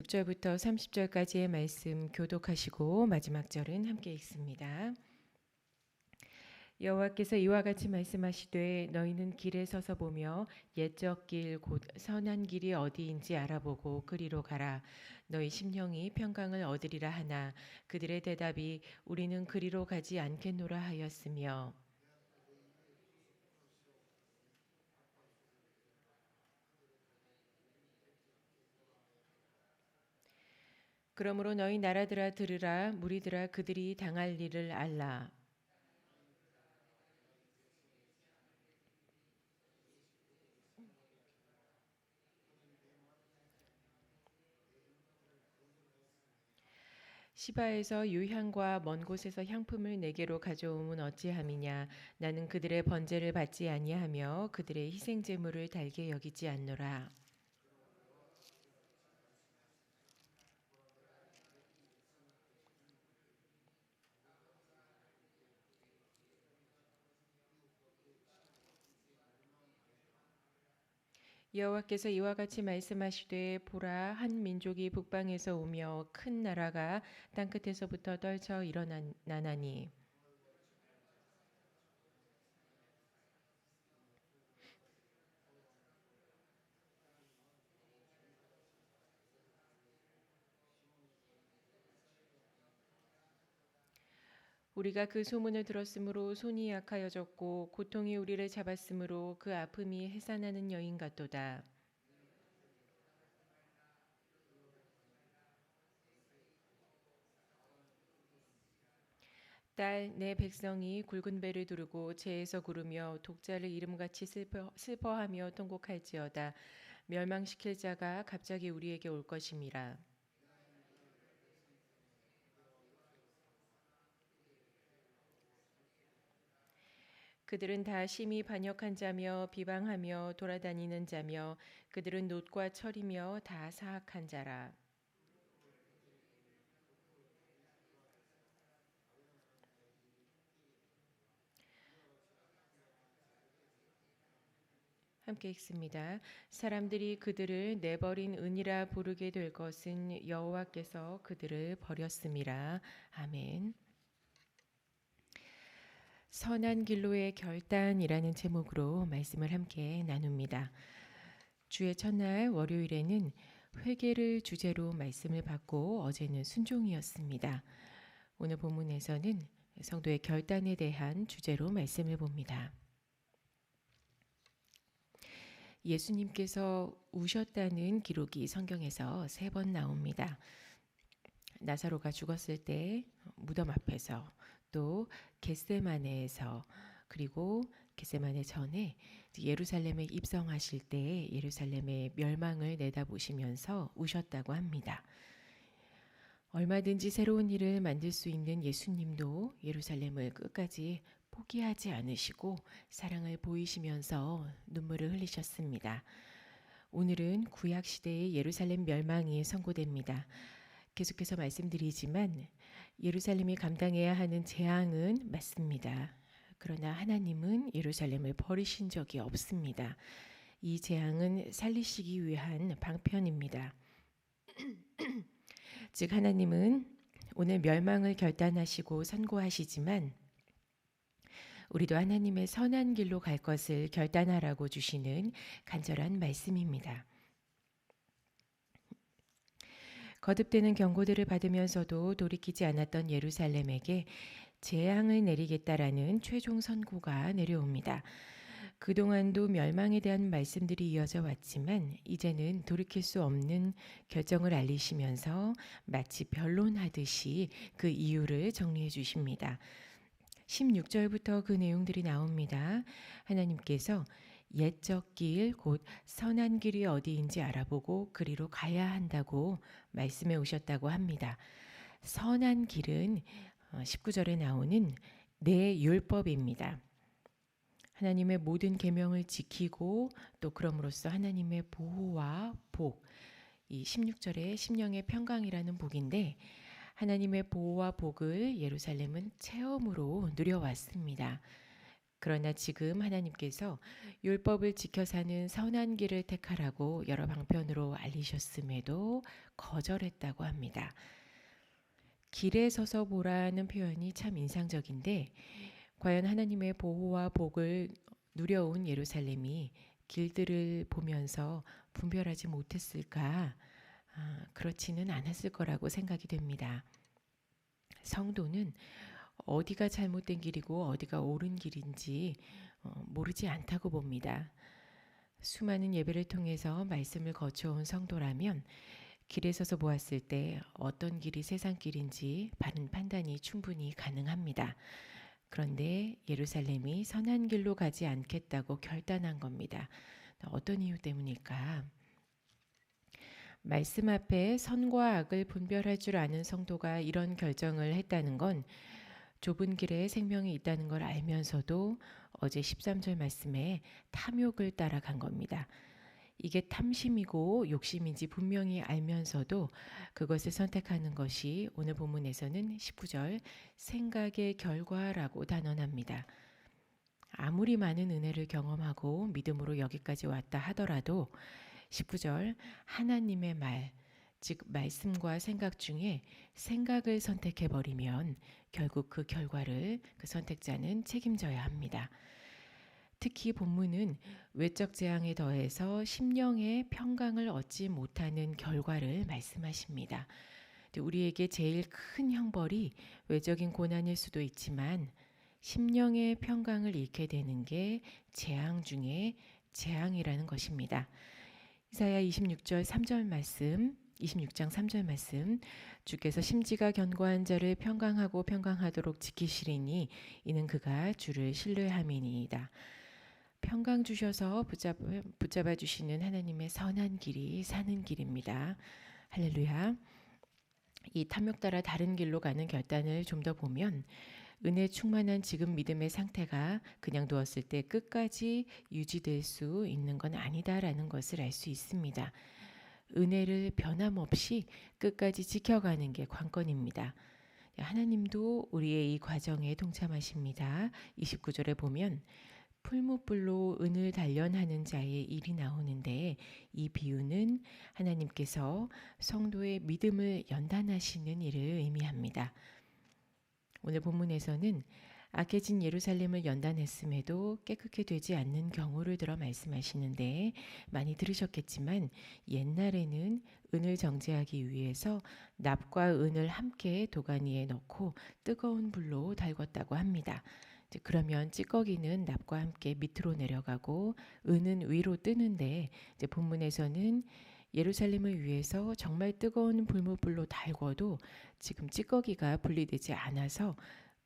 26절부터 30절까지의 말씀 교독하시고 마지막 절은 함께 읽습니다. 여호와께서 이와 같이 말씀하시되 너희는 길에 서서 보며 옛적 길 곧 선한 길이 어디인지 알아보고 그리로 가라. 너희 심령이 평강을 얻으리라 하나 그들의 대답이 우리는 그리로 가지 않겠노라 하였으며 그러므로 너희 나라들아 들으라. 무리들아 그들이 당할 일을 알라. 시바에서 유향과 먼 곳에서 향품을 내게로 가져오면 어찌함이냐. 나는 그들의 번제를 받지 아니하며 그들의 희생 제물을 달게 여기지 않노라. 여호와께서 이와 같이 말씀하시되 보라 한 민족이 북방에서 오며 큰 나라가 땅끝에서부터 떨쳐 일어나나니 우리가 그 소문을 들었으므로 손이 약하여졌고 고통이 우리를 잡았으므로 그 아픔이 해산하는 여인 같도다. 딸 내 백성이 굵은 배를 두르고 재에서 구르며 독자를 이름같이 슬퍼하며 통곡할지어다. 멸망시킬 자가 갑자기 우리에게 올 것임이라. 그들은 다 심히 반역한 자며 비방하며 돌아다니는 자며 그들은 놋과 철이며 다 사악한 자라. 함께 읽습니다. 사람들이 그들을 내버린 은이라 부르게 될 것은 여호와께서 그들을 버렸음이라. 아멘. 선한 길로의 결단이라는 제목으로 말씀을 함께 나눕니다. 주의 첫날 월요일에는 회개를 주제로 말씀을 받고 어제는 순종이었습니다. 오늘 본문에서는 성도의 결단에 대한 주제로 말씀을 봅니다. 예수님께서 우셨다는 기록이 성경에서 3번 나옵니다. 나사로가 죽었을 때 무덤 앞에서 또 겟세마네에서 그리고 겟세마네 전에 예루살렘에 입성하실 때 예루살렘의 멸망을 내다보시면서 우셨다고 합니다. 얼마든지 새로운 일을 만들 수 있는 예수님도 예루살렘을 끝까지 포기하지 않으시고 사랑을 보이시면서 눈물을 흘리셨습니다. 오늘은 구약 시대의 예루살렘 멸망이 선고됩니다. 계속해서 말씀드리지만 예루살렘이 감당해야 하는 재앙은 맞습니다. 그러나 하나님은 예루살렘을 버리신 적이 없습니다. 이 재앙은 살리시기 위한 방편입니다. 즉 하나님은 오늘 멸망을 결단하시고 선고하시지만 우리도 하나님의 선한 길로 갈 것을 결단하라고 주시는 간절한 말씀입니다. 거듭되는 경고들을 받으면서도 돌이키지 않았던 예루살렘에게 재앙을 내리겠다라는 최종 선고가 내려옵니다. 그동안도 멸망에 대한 말씀들이 이어져 왔지만 이제는 돌이킬 수 없는 결정을 알리시면서 마치 변론하듯이 그 이유를 정리해 주십니다. 16절부터 그 내용들이 나옵니다. 하나님께서 옛적 길 곧 선한 길이 어디인지 알아보고 그리로 가야 한다고 말씀해 오셨다고 합니다. 선한 길은 19절에 나오는 내 율법입니다. 하나님의 모든 계명을 지키고 또 그럼으로써 하나님의 보호와 복, 이 16절의 심령의 평강이라는 복인데 하나님의 보호와 복을 예루살렘은 체험으로 누려왔습니다. 그러나 지금 하나님께서 율법을 지켜 사는 선한 길을 택하라고 여러 방편으로 알리셨음에도 거절했다고 합니다. 길에 서서 보라는 표현이 참 인상적인데 과연 하나님의 보호와 복을 누려온 예루살렘이 길들을 보면서 분별하지 못했을까? 그렇지는 않았을 거라고 생각이 됩니다. 성도는 어디가 잘못된 길이고 어디가 옳은 길인지 모르지 않다고 봅니다. 수많은 예배를 통해서 말씀을 거쳐온 성도라면 길에 서서 보았을 때 어떤 길이 세상 길인지 바른 판단이 충분히 가능합니다. 그런데 예루살렘이 선한 길로 가지 않겠다고 결단한 겁니다. 어떤 이유 때문일까? 말씀 앞에 선과 악을 분별할 줄 아는 성도가 이런 결정을 했다는 건 좁은 길에 생명이 있다는 걸 알면서도 어제 13절 말씀에 탐욕을 따라간 겁니다. 이게 탐심이고 욕심인지 분명히 알면서도 그것을 선택하는 것이 오늘 본문에서는 19절 생각의 결과라고 단언합니다. 아무리 많은 은혜를 경험하고 믿음으로 여기까지 왔다 하더라도 19절 하나님의 말, 즉 말씀과 생각 중에 생각을 선택해 버리면 결국 그 결과를 그 선택자는 책임져야 합니다. 특히 본문은 외적 재앙에 더해서 심령의 평강을 얻지 못하는 결과를 말씀하십니다. 우리에게 제일 큰 형벌이 외적인 고난일 수도 있지만 심령의 평강을 잃게 되는 게 재앙 중에 재앙이라는 것입니다. 이사야 26절 3절 말씀 26장 3절 말씀 주께서 심지가 견고한 자를 평강하고 평강하도록 지키시리니 이는 그가 주를 신뢰함이니이다. 평강 주셔서 붙잡아 주시는 하나님의 선한 길이 사는 길입니다. 할렐루야. 이 탐욕 따라 다른 길로 가는 결단을 좀 더 보면 은혜 충만한 지금 믿음의 상태가 그냥 두었을 때 끝까지 유지될 수 있는 건 아니다라는 것을 알 수 있습니다. 은혜를 변함없이 끝까지 지켜가는 게 관건입니다. 하나님도 우리의 이 과정에 동참하십니다. 29절에 보면 풀무불로 은을 단련하는 자의 일이 나오는데 이 비유는 하나님께서 성도의 믿음을 연단하시는 일을 의미합니다. 오늘 본문에서는 악해진 예루살렘을 연단했음에도 깨끗게 되지 않는 경우를 들어 말씀하시는데 많이 들으셨겠지만 옛날에는 은을 정제하기 위해서 납과 은을 함께 도가니에 넣고 뜨거운 불로 달궜다고 합니다. 그러면 찌꺼기는 납과 함께 밑으로 내려가고 은은 위로 뜨는데 이제 본문에서는 예루살렘을 위해서 정말 뜨거운 불무불로 달궈도 지금 찌꺼기가 분리되지 않아서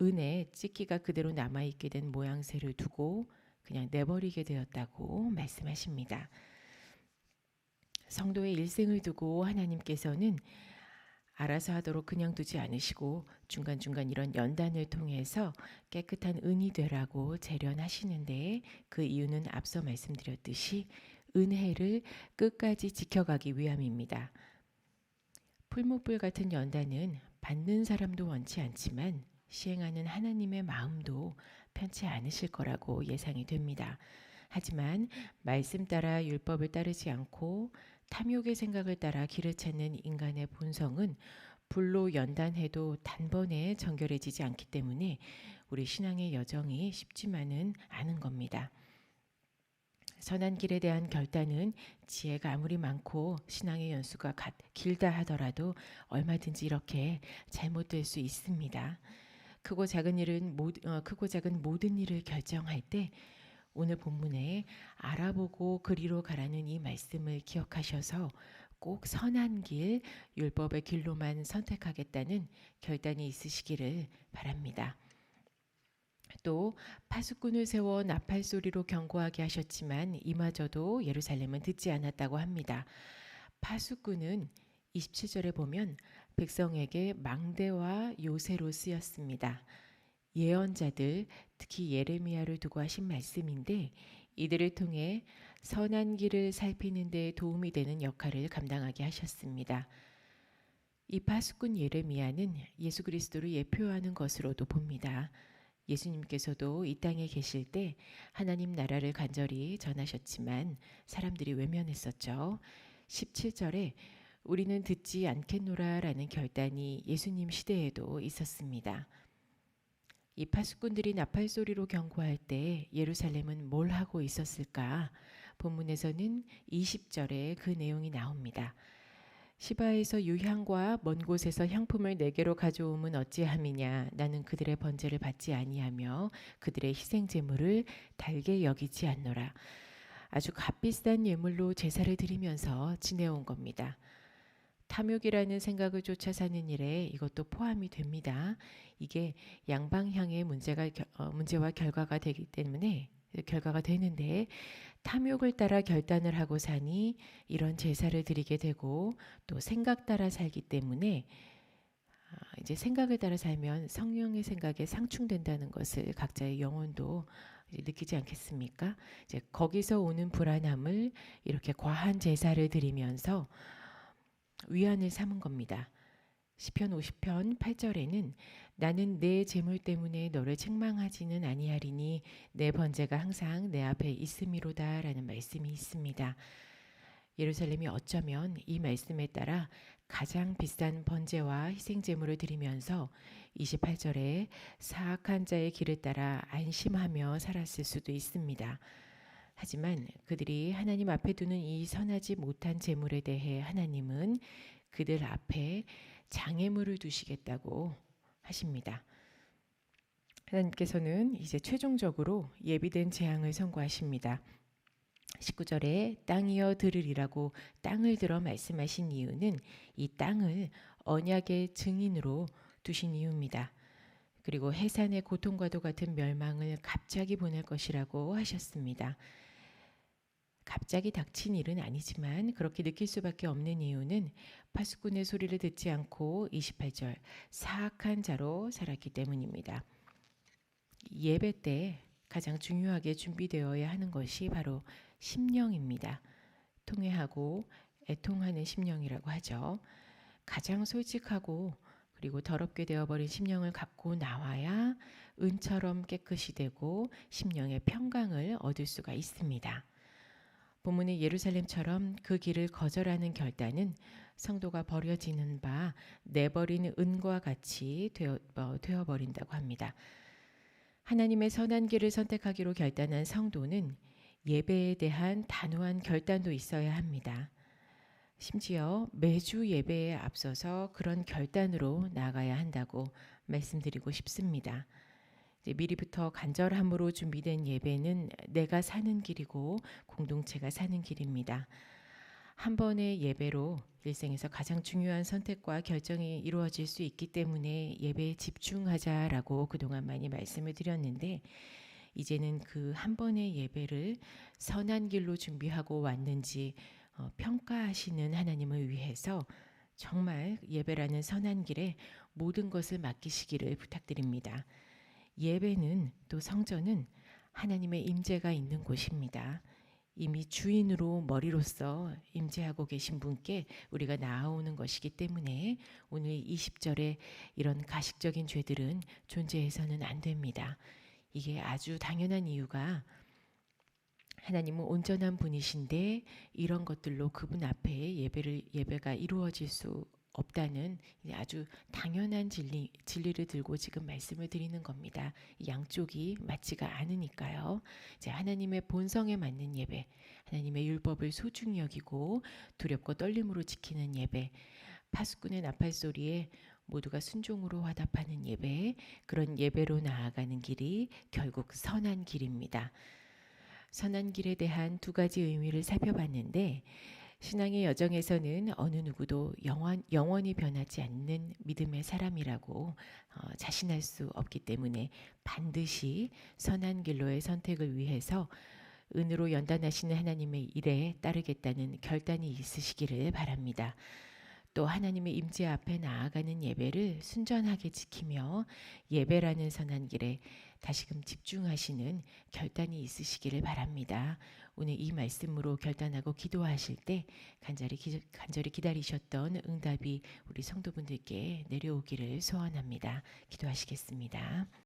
은에 찌기가 그대로 남아있게 된 모양새를 두고 그냥 내버리게 되었다고 말씀하십니다. 성도의 일생을 두고 하나님께서는 알아서 하도록 그냥 두지 않으시고 중간중간 이런 연단을 통해서 깨끗한 은이 되라고 재련하시는데 그 이유는 앞서 말씀드렸듯이 은혜를 끝까지 지켜가기 위함입니다. 풀무불 같은 연단은 받는 사람도 원치 않지만 시행하는 하나님의 마음도 편치 않으실 거라고 예상이 됩니다. 하지만 말씀 따라 율법을 따르지 않고 탐욕의 생각을 따라 길을 찾는 인간의 본성은 불로 연단해도 단번에 정결해지지 않기 때문에 우리 신앙의 여정이 쉽지만은 않은 겁니다. 선한 길에 대한 결단은 지혜가 아무리 많고 신앙의 연수가 길다 하더라도 얼마든지 이렇게 잘못될 수 있습니다. 크고 작은 모든 일을 결정할 때 오늘 본문에 알아보고 그리로 가라는 이 말씀을 기억하셔서 꼭 선한 길, 율법의 길로만 선택하겠다는 결단이 있으시기를 바랍니다. 또 파수꾼을 세워 나팔 소리로 경고하게 하셨지만 이마저도 예루살렘은 듣지 않았다고 합니다. 파수꾼은 27절에 보면 백성에게 망대와 요새로 쓰였습니다. 예언자들, 특히 예레미야를 두고 하신 말씀인데 이들을 통해 선한 길을 살피는 데 도움이 되는 역할을 감당하게 하셨습니다. 이 파수꾼 예레미야는 예수 그리스도를 예표하는 것으로도 봅니다. 예수님께서도 이 땅에 계실 때 하나님 나라를 간절히 전하셨지만 사람들이 외면했었죠. 17절에 우리는 듣지 않겠노라라는 결단이 예수님 시대에도 있었습니다. 이 파수꾼들이 나팔 소리로 경고할 때 예루살렘은 뭘 하고 있었을까? 본문에서는 20절에 그 내용이 나옵니다. 시바에서 유향과 먼 곳에서 향품을 내게로 가져오면 어찌함이냐. 나는 그들의 번제를 받지 아니하며 그들의 희생 제물을 달게 여기지 않노라. 아주 값비싼 예물로 제사를 드리면서 지내온 겁니다. 탐욕이라는 생각을 쫓아 사는 일에 이것도 포함이 됩니다. 이게 양방향의 문제와 결과가 되기 때문에 결과가 되는데 탐욕을 따라 결단을 하고 사니 이런 제사를 드리게 되고 또 생각 따라 살기 때문에 이제 생각을 따라 살면 성령의 생각에 상충된다는 것을 각자의 영혼도 느끼지 않겠습니까? 이제 거기서 오는 불안함을 이렇게 과한 제사를 드리면서 위안을 삼은 겁니다. 시편 50편 8절에는 나는 내 재물 때문에 너를 책망하지는 아니하리니 내 번제가 항상 내 앞에 있음이로다라는 말씀이 있습니다. 예루살렘이 어쩌면 이 말씀에 따라 가장 비싼 번제와 희생 제물을 드리면서 28절에 사악한 자의 길을 따라 안심하며 살았을 수도 있습니다. 하지만 그들이 하나님 앞에 두는 이 선하지 못한 제물에 대해 하나님은 그들 앞에 장애물을 두시겠다고 하십니다. 하나님께서는 이제 최종적으로 예비된 재앙을 선고하십니다. 19절에 땅이여 들으리라고 땅을 들어 말씀하신 이유는 이 땅을 언약의 증인으로 두신 이유입니다. 그리고 해산의 고통과도 같은 멸망을 갑자기 보낼 것이라고 하셨습니다. 갑자기 닥친 일은 아니지만 그렇게 느낄 수밖에 없는 이유는 파수꾼의 소리를 듣지 않고 28절 사악한 자로 살았기 때문입니다. 예배 때 가장 중요하게 준비되어야 하는 것이 바로 심령입니다. 통회하고 애통하는 심령이라고 하죠. 가장 솔직하고 그리고 더럽게 되어버린 심령을 갖고 나와야 은처럼 깨끗이 되고 심령의 평강을 얻을 수가 있습니다. 본문의 예루살렘처럼 그 길을 거절하는 결단은 성도가 버려지는 바 내버린 은과 같이 되어버린다고 합니다. 하나님의 선한 길을 선택하기로 결단한 성도는 예배에 대한 단호한 결단도 있어야 합니다. 심지어 매주 예배에 앞서서 그런 결단으로 나아가야 한다고 말씀드리고 싶습니다. 미리부터 간절함으로 준비된 예배는 내가 사는 길이고 공동체가 사는 길입니다. 한 번의 예배로 일생에서 가장 중요한 선택과 결정이 이루어질 수 있기 때문에 예배에 집중하자라고 그동안 많이 말씀을 드렸는데 이제는 그 한 번의 예배를 선한 길로 준비하고 왔는지 평가하시는 하나님을 위해서 정말 예배라는 선한 길에 모든 것을 맡기시기를 부탁드립니다. 예배는 또 성전은 하나님의 임재가 있는 곳입니다. 이미 주인으로 머리로서 임재하고 계신 분께 우리가 나아오는 것이기 때문에 오늘 20절에 이런 가식적인 죄들은 존재해서는 안 됩니다. 이게 아주 당연한 이유가 하나님은 온전한 분이신데 이런 것들로 그분 앞에 예배가 이루어질 수 없다는 아주 당연한 진리를 들고 지금 말씀을 드리는 겁니다. 양쪽이 맞지가 않으니까요. 이제 하나님의 본성에 맞는 예배, 하나님의 율법을 소중히 여기고 두렵고 떨림으로 지키는 예배, 파수꾼의 나팔 소리에 모두가 순종으로 화답하는 예배, 그런 예배로 나아가는 길이 결국 선한 길입니다. 선한 길에 대한 두 가지 의미를 살펴봤는데 신앙의 여정에서는 어느 누구도 영원히 변하지 않는 믿음의 사람이라고 자신할 수 없기 때문에 반드시 선한 길로의 선택을 위해서 은으로 연단하시는 하나님의 일에 따르겠다는 결단이 있으시기를 바랍니다. 또 하나님의 임재 앞에 나아가는 예배를 순전하게 지키며 예배라는 선한 길에 다시금 집중하시는 결단이 있으시기를 바랍니다. 오늘 이 말씀으로 결단하고 기도하실 때 간절히 기다리셨던 응답이 우리 성도분들께 내려오기를 소원합니다. 기도하시겠습니다.